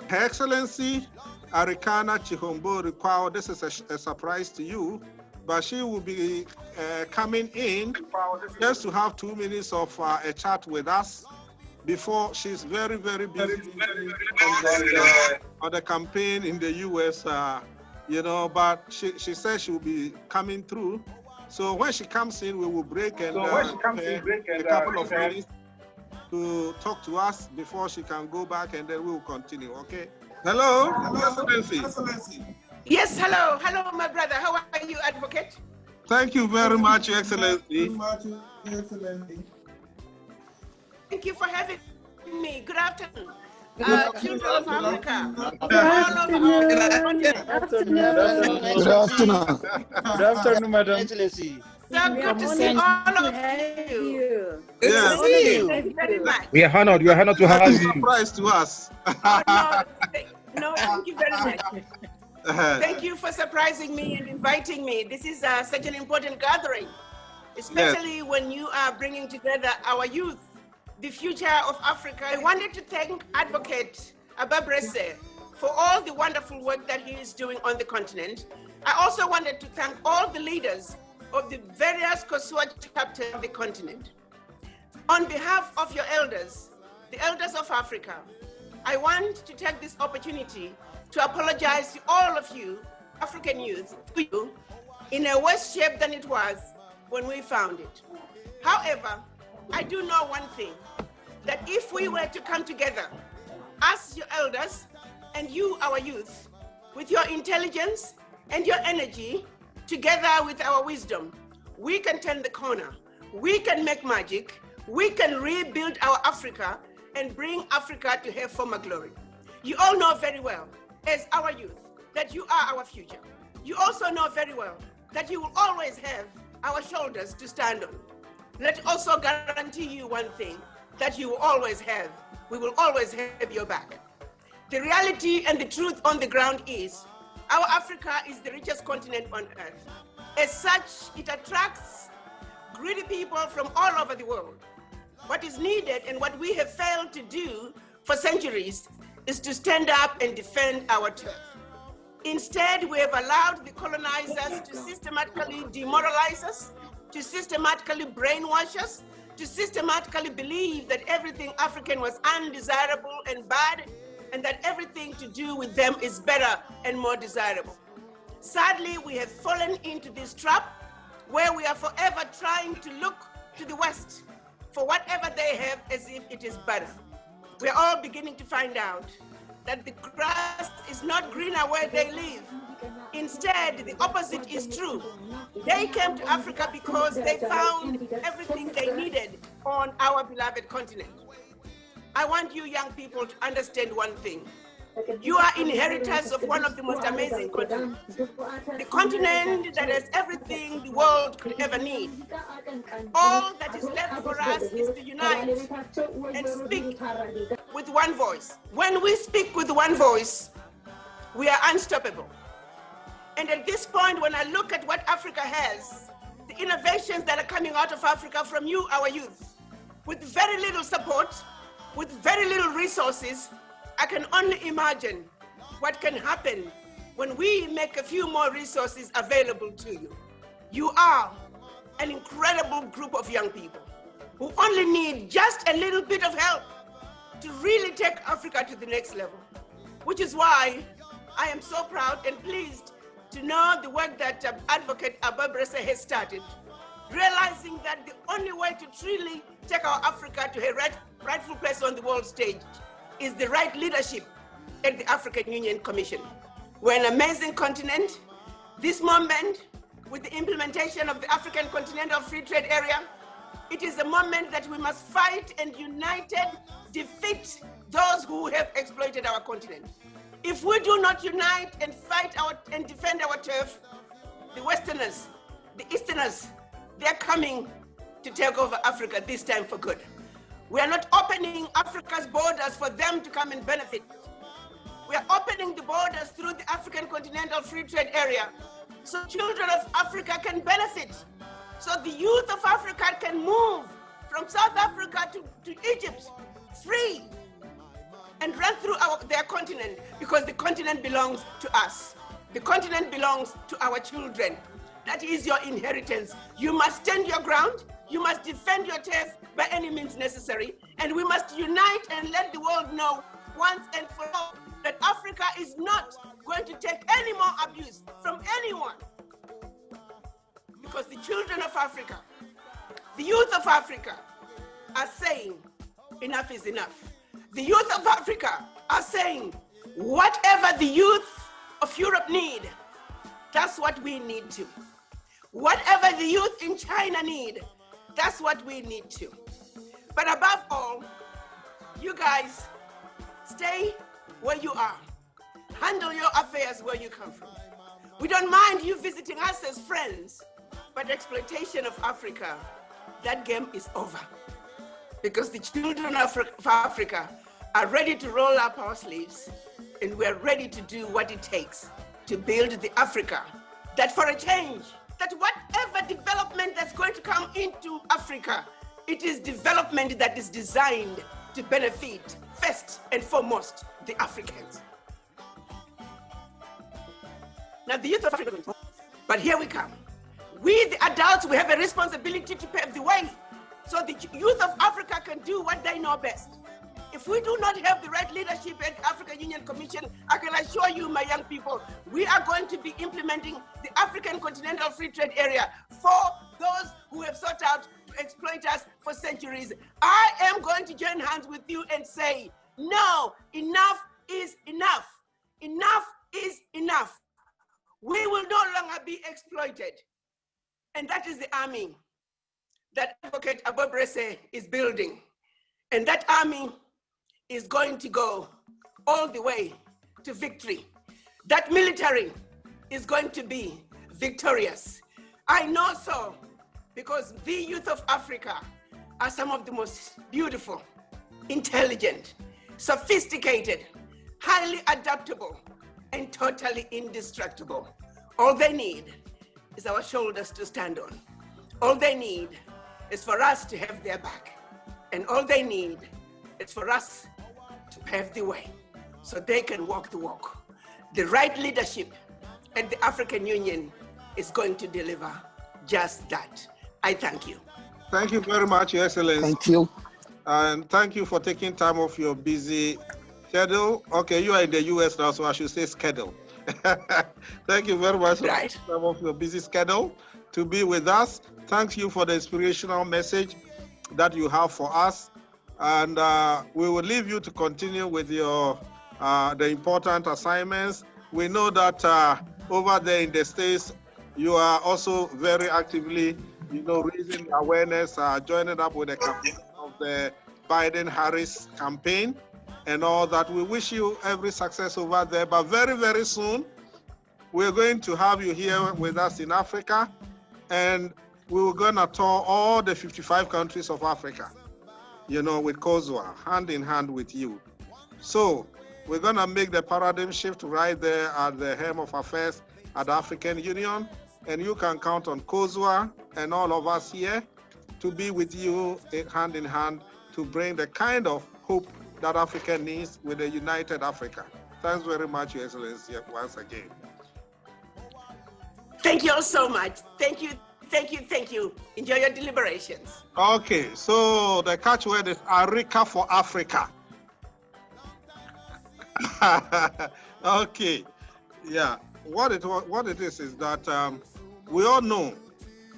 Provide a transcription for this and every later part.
Her Excellency Arikana Chihombo Rikwao, this is a surprise to you, but she will be coming in just to have 2 minutes of a chat with us before she's very, very busy on the campaign in the US, but she says she will be coming through. So when she comes in, we will break and a couple of minutes to talk to us before she can go back, and then we will continue, okay? Hello, Excellency. Yes, hello, my brother. How are you, Advocate? Thank you very much, Excellency. Thank you for having me. Good afternoon. Children of Africa. Good afternoon. Good afternoon, Madam. Excellency. So good to see all of you. Good to see you. Thank you very much. We are honored to have you. Surprise to us. No, thank you very much. Thank you for surprising me and inviting me. This is such an important gathering, especially when you are bringing together our youth, the future of Africa. I wanted to thank Advocate Ababrese for all the wonderful work that he is doing on the continent. I also wanted to thank all the leaders of the various COSUA chapters of the continent. On behalf of your elders, the elders of Africa, I want to take this opportunity to apologize to all of you, African youth, to you, in a worse shape than it was when we found it. However, I do know one thing, that if we were to come together, us, your elders, and you, our youth, with your intelligence and your energy, together with our wisdom, we can turn the corner, we can make magic, we can rebuild our Africa and bring Africa to her former glory. You all know very well, as our youth, that you are our future. You also know very well that you will always have our shoulders to stand on. Let also guarantee you one thing, that you will always have, we will always have your back. The reality and the truth on the ground is, our Africa is the richest continent on earth. As such, it attracts greedy people from all over the world. What is needed and what we have failed to do for centuries is to stand up and defend our turf. Instead, we have allowed the colonizers to systematically demoralize us, to systematically brainwash us, to systematically believe that everything African was undesirable and bad, and that everything to do with them is better and more desirable. Sadly, we have fallen into this trap where we are forever trying to look to the West for whatever they have as if it is better. We are all beginning to find out that the grass is not greener where they live. Instead, the opposite is true. They came to Africa because they found everything they needed on our beloved continent. I want you young people to understand one thing. You are inheritors of one of the most amazing continents. The continent that has everything the world could ever need. All that is left for us is to unite and speak with one voice. When we speak with one voice, we are unstoppable. And at this point, when I look at what Africa has, the innovations that are coming out of Africa from you, our youth, with very little support, with very little resources, I can only imagine what can happen when we make a few more resources available to you. You are an incredible group of young people who only need just a little bit of help to really take Africa to the next level, which is why I am so proud and pleased to know the work that Advocate Ababrese has started, realizing that the only way to truly take our Africa to her rightful place on the world stage is the right leadership at the African Union Commission. We're an amazing continent. This moment, with the implementation of the African Continental Free Trade Area, it is a moment that we must fight and united defeat those who have exploited our continent. If we do not unite and fight and defend our turf, the Westerners, the Easterners, they're coming to take over Africa this time for good. We are not opening Africa's borders for them to come and benefit. We are opening the borders through the African Continental Free Trade Area so children of Africa can benefit, so the youth of Africa can move from South Africa to Egypt free. and run through their continent, because the continent belongs to us. The continent belongs to our children. That is your inheritance. You must stand your ground. You must defend your turf by any means necessary. And we must unite and let the world know once and for all that Africa is not going to take any more abuse from anyone. Because the children of Africa, the youth of Africa are saying enough is enough. The youth of Africa are saying whatever the youth of Europe need, that's what we need to. Whatever the youth in China need, that's what we need to. But above all, you guys stay where you are. Handle your affairs where you come from. We don't mind you visiting us as friends, but exploitation of Africa, that game is over. Because the children of Africa are ready to roll up our sleeves, and we're ready to do what it takes to build the Africa that, for a change, that whatever development that's going to come into Africa, it is development that is designed to benefit first and foremost the Africans. Now the youth of Africa, but here we come. We, the adults, we have a responsibility to pave the way so the youth of Africa can do what they know best. If we do not have the right leadership at the African Union Commission, I can assure you, my young people, we are going to be implementing the African Continental Free Trade Area for those who have sought out to exploit us for centuries. I am going to join hands with you and say, no, enough is enough. Enough is enough. We will no longer be exploited. And that is the army that Advocate Abobrese is building. And that army is going to go all the way to victory. That military is going to be victorious. I know so, because the youth of Africa are some of the most beautiful, intelligent, sophisticated, highly adaptable, and totally indestructible. All they need is our shoulders to stand on. All they need is for us to have their back. And all they need is for us to pave the way so they can walk the walk. The right leadership at the African Union is going to deliver just that. I thank you. Thank you very much, Your Excellency. Thank you. And thank you for taking time off your busy schedule. Okay, you are in the US now, so I should say schedule. Thank you very much for taking time off your busy schedule to be with us. Thank you for the inspirational message that you have for us. And we will leave you to continue with your the important assignments. We know that over there in the States, you are also very actively, raising awareness, joining up with the campaign of the Biden-Harris campaign and all that. We wish you every success over there. But very, very soon, we're going to have you here with us in Africa, and we're going to tour all the 55 countries of Africa, with COSUA, hand in hand with you. So we're going to make the paradigm shift right there at the helm of affairs at the African Union, and you can count on COSUA and all of us here to be with you hand in hand to bring the kind of hope that Africa needs with a united Africa. Thanks very much, Your Excellency, once again. Thank you all so much. Thank you. Thank you, thank you. Enjoy your deliberations. Okay, so the catchword is Arica for Africa. Okay, yeah. What it is that we all know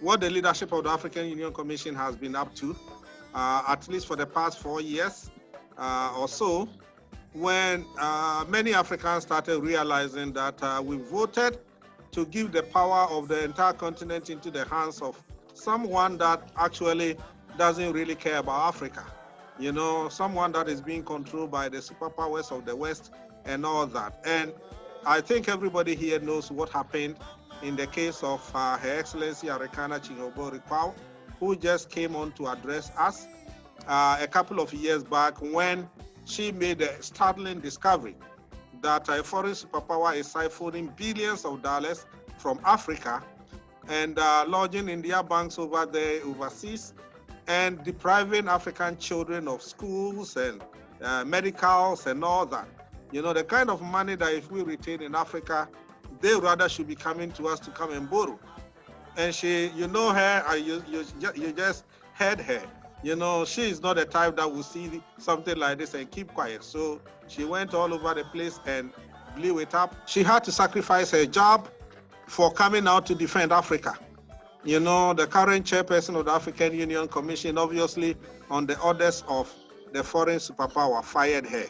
what the leadership of the African Union Commission has been up to, at least for the past 4 years or so, when many Africans started realizing that we voted to give the power of the entire continent into the hands of someone that actually doesn't really care about Africa. Someone that is being controlled by the superpowers of the West and all that. And I think everybody here knows what happened in the case of Her Excellency Arikana Chingobori-Kwao, who just came on to address us a couple of years back when she made a startling discovery that a foreign superpower is siphoning billions of dollars from Africa and lodging in their banks over there overseas and depriving African children of schools and medicals and all that. You know, the kind of money that if we retain in Africa, they rather should be coming to us to come and borrow. And she, you know her, you just heard her. You know, she is not the type that will see something like this and keep quiet. So she went all over the place and blew it up. She had to sacrifice her job for coming out to defend Africa. You know, the current chairperson of the African Union Commission, obviously on the orders of the foreign superpower, fired her.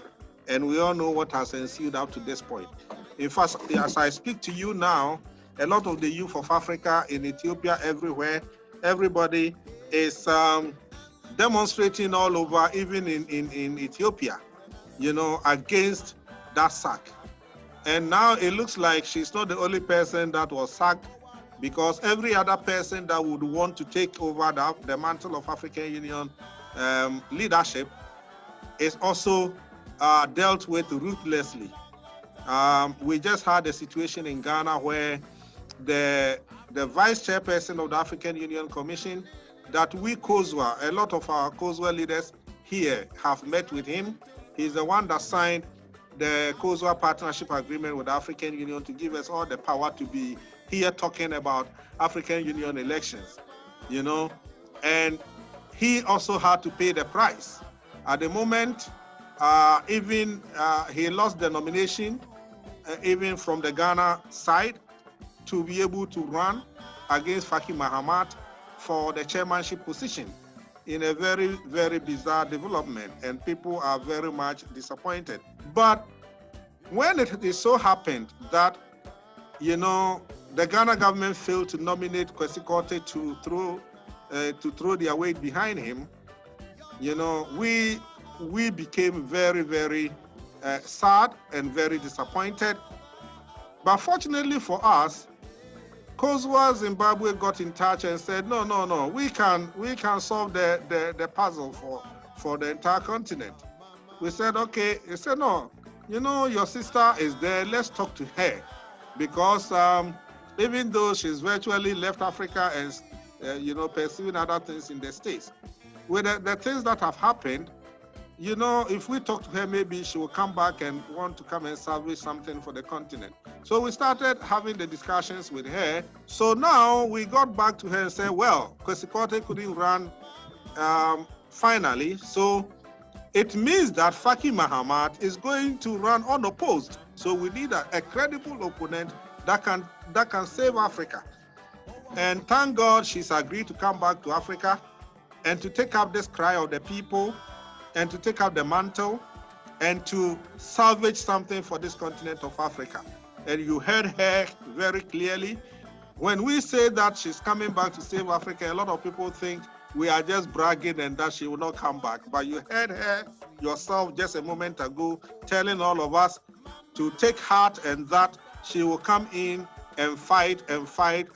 And we all know what has ensued up to this point. In fact, as I speak to you now, a lot of the youth of Africa, in Ethiopia, everywhere, everybody is demonstrating all over, even in Ethiopia, you know, against that sack. And now it looks like she's not the only person that was sacked, because every other person that would want to take over the mantle of African Union leadership is also dealt with ruthlessly. We just had a situation in Ghana where the vice chairperson of the African Union Commission, that we COSUA, a lot of our COSUA leaders here have met with him. He's the one that signed the COSUA partnership agreement with the African Union to give us all the power to be here talking about African Union elections, you know, and he also had to pay the price. At the moment, he lost the nomination, even from the Ghana side, to be able to run against Faki Mahamat for the chairmanship position, in a very, very bizarre development, and people are very much disappointed. But when it so happened that, you know, the Ghana government failed to nominate Kwesi Korte to throw their weight behind him, you know, we became very, very sad and very disappointed. But fortunately for us, COSUA Zimbabwe got in touch and said, no, we can solve the puzzle for the entire continent. We said, okay. He said, no, you know, your sister is there, let's talk to her. Because even though she's virtually left Africa and, you know, pursuing other things in the States, with the things that have happened, you know, if we talk to her, maybe she will come back and want to come and salvage something for the continent. So we started having the discussions with her. So now we got back to her and said, well, Kwesi Korte couldn't run finally. So it means that Faki Mahamat is going to run unopposed. So we need a credible opponent that can save Africa. And thank God she's agreed to come back to Africa and to take up this cry of the people, and to take up the mantle, and to salvage something for this continent of Africa. And you heard her very clearly. When we say that she's coming back to save Africa, a lot of people think we are just bragging and that she will not come back. But you heard her yourself just a moment ago telling all of us to take heart, and that she will come in and fight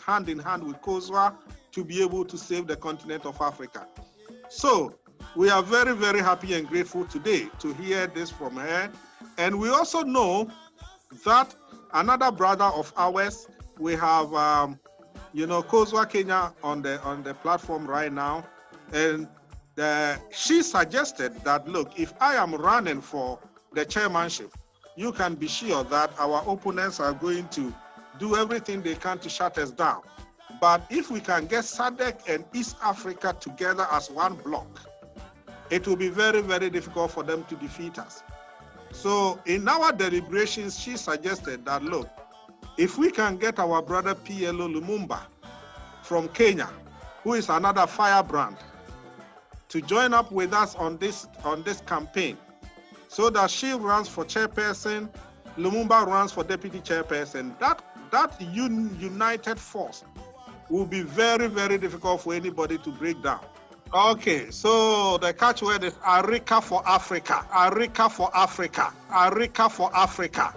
hand in hand with COSUA to be able to save the continent of Africa. So we are very, very happy and grateful today to hear this from her. And we also know that another brother of ours, we have, you know, COSUA Kenya on the platform right now. And she suggested that, look, if I am running for the chairmanship, you can be sure that our opponents are going to do everything they can to shut us down. But if we can get SADC and East Africa together as one bloc, it will be very, very difficult for them to defeat us. So in our deliberations, she suggested that, look, if we can get our brother PLO Lumumba from Kenya, who is another firebrand, to join up with us on this campaign, so that she runs for chairperson, Lumumba runs for deputy chairperson, that united force will be very, very difficult for anybody to break down. Okay, so the catchword is Arica for Africa, Arica for Africa, Arica for Africa.